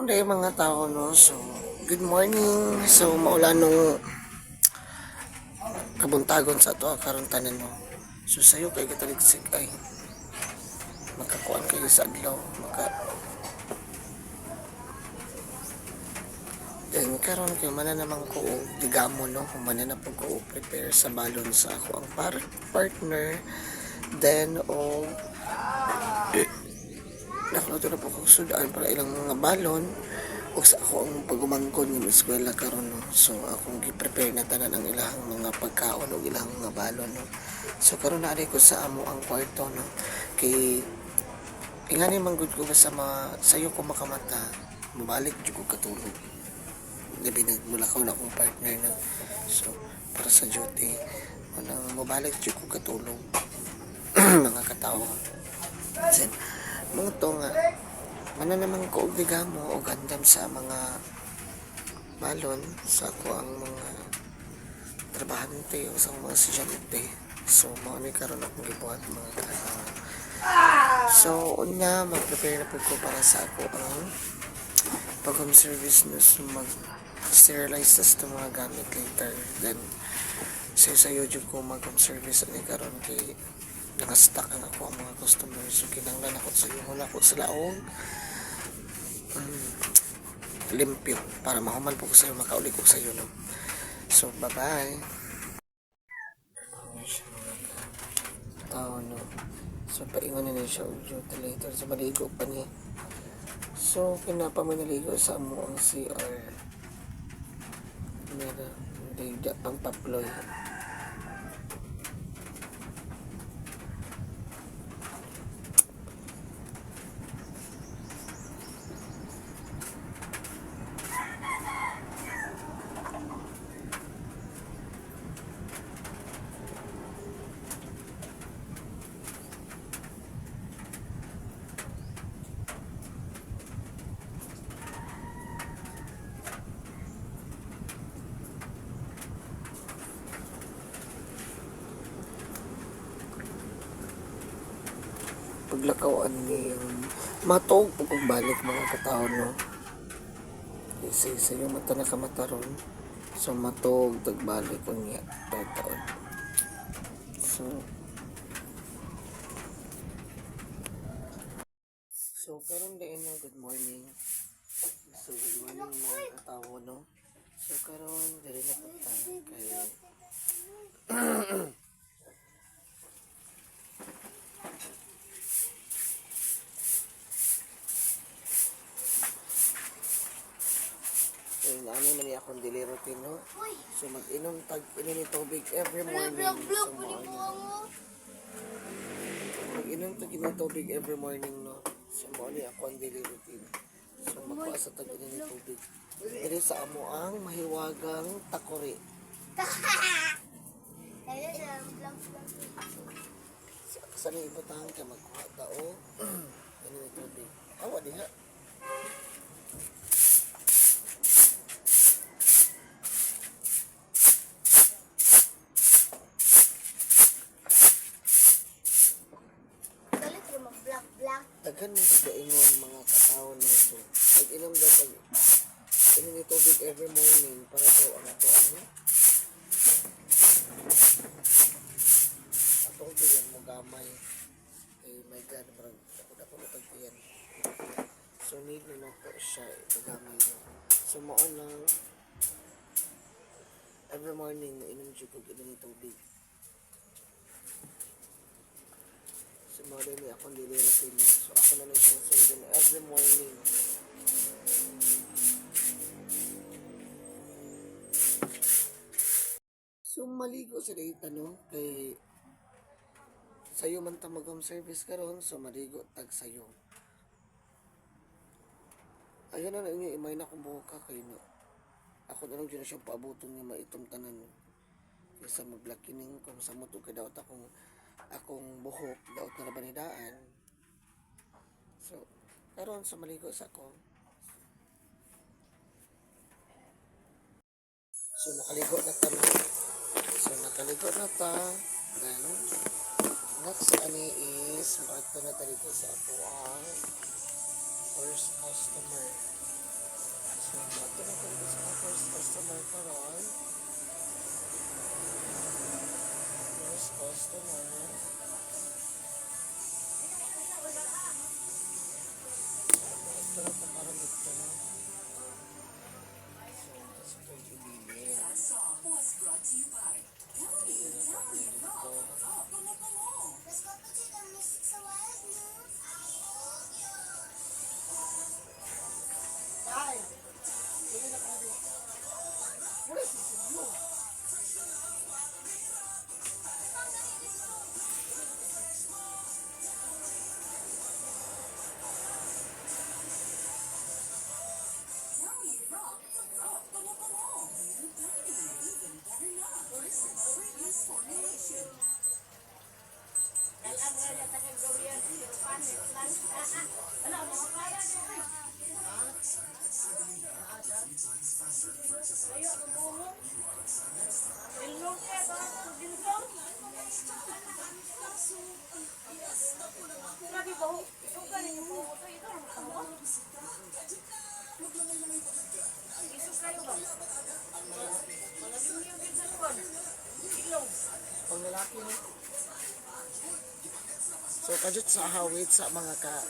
Karon day mga tao no. So, good morning. So, maulan nung kabuntagon sa ato karon tanan no. So, sayo kay kataligsik ay makakuan kayo sa adlaw, then karon kay mana naman ko digamo no, mana na po ko prepare sa balon sa ako ang partner, then nakluto na po ko sudan para ilang mga balon o sa ako ang pagumangkon ng eskwela karon no. So akong gi-prepare na tanan ang ilahang mga pagkaon o ilahang mga balon no. So karon na ko sa amo ang kwarto no. Kay ingani man gud ko sa sayo ko makamata, mabalik jud ko katulog. Labi nagmulakaw na akong partner na. So para sa duty wala mabalik jud ko katulog. Mga katao. Then, mga to nga mana naman ko og digamo o gandam sa mga balon sa ako ang mga trabahante o sa mga estudyante. So mao ni karon akong gibuhat mga katao. So una mag-prepare na po ko para sa ako ang pag-home service na mag-sterilize sa mga gamit later. Then sa YouTube ko mag-home service ani karon kay nakastack ang ako ang mga customers. So kinanglan ako sa iyo ako sila og limpyo para mahuman po ko sa iyo, makauli ko sa iyo no. So bye bye. No. So paingon na siya og duty later sa maligo pa niya. So kinapa man naligo sa amo ang CR. Mera hindi pang paploy. Paglakawan ni matog po kung balik mga katao no. Kasi sa iyo mata na kamataron. So matog tagbalik ko niya taon. So karon din no, good morning. So good morning mga katao no. So karon diri na punta kay ano man niya akong daily routine no. So mag-inom inom ni tubig every morning. So mag-inom ni tubig every morning no. So mo ni ako ang daily routine. So magkuha sa tag-inom ni tubig. Diri sa amo ang mahiwagang takori. Sa ni ibutang ka magkuha tao. Inom ni tubig. Awa diha. Daghan mo sa ingon mga katao na so nag-inom daw pag inom ni tubig every morning para daw ang ato bigyan mo gamay kay my God marag ako na pagtiyan. So need na po siya ipagamay niya. So mao lang every morning inom siya kung inom ni tubig. So mao din akong daily routine. So ako na siyang sundin every morning. So maligo sa data no kay sayo man ta mag-home service karon so maligo tag sayo. Ayun na inyo imay na kung buhok ka kayo no. Ako na lang dyan siya paabuton nga maitong tanan kaysa mag-blackening kung sa mo to kay daot akong buhok daot na nabanidaan. So karon sa maligo sa ako. So nakaligo na ta. Then next ani is makita na dito sa ako ang first customer. Ito na ko dito sa first customer karon. First customer. Ito na po karon dito na. So, kasi ito yung ibili. Ay! Hindi na kami. Wala si Silyo. Pang lalaki ni. So, kadyo sa hawit sa mga ka.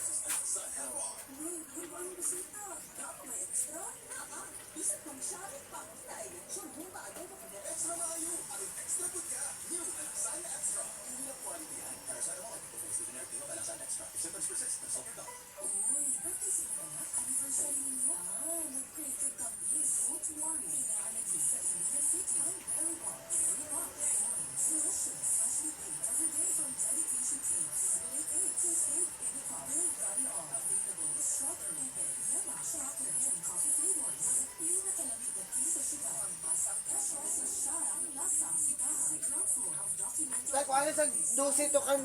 Like, kung ano sa dosi to kan,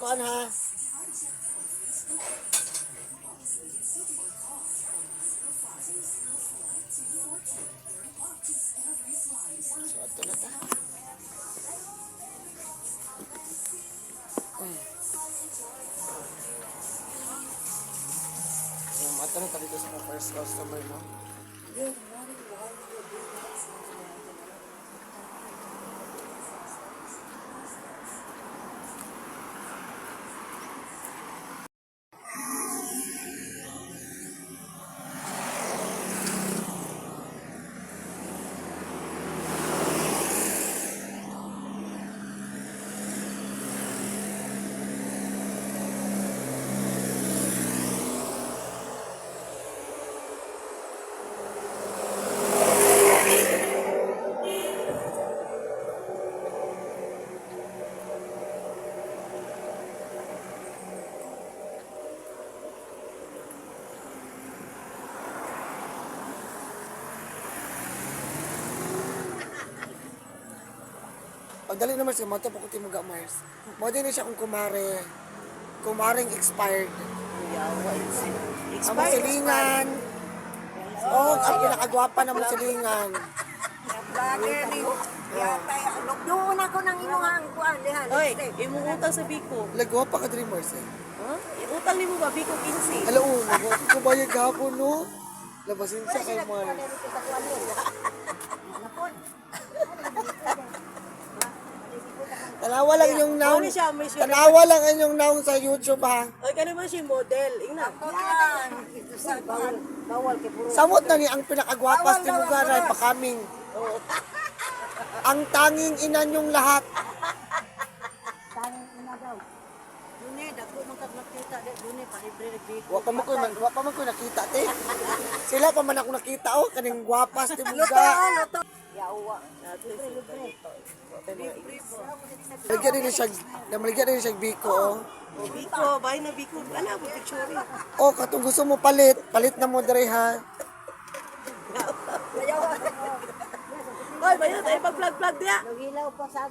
kuhan ha. So, ito na ta. So, ito na ta dito sa first customer, no? Pagdali naman siya, mato po ko timuga Mars. Mo din siya kung kumaring expired. Ang silingan. Oh, ang pinakagwapa na silingan. Doon ako nang inuhang kuan dihan. Oy, imong utang sa Biko. Lagwapa ka din Mars eh. Ha? Utang nimo ba Biko 15? Hello, ko bayad gahapon no. Labasin siya kay Mars. Tanawa lang yung naong. Ano siya, may siya. Tanawa lang ang yung naong sa YouTube ha. Oy, kano man siya model. Ingna. Bawal kay puro. Samot na ni ang pinakagwapas timuga na pakaming. Oo. Ang tanging ina niyong lahat. Tanging ina daw. Dune dako man kag nakita de dune pa libre biko. Wa pa man ko nakita te. Sila pa man ako nakita oh kaning gwapas timuga. Yawa. Maligyan din siya, maligyan din siya biko oh. Oh, Biko, bahay na Biko. Ana mo picture. Oh, katong gusto mo palit na mo dere ha. Oy, bayo tayo pag-vlog-vlog diya. Hilaw pa sa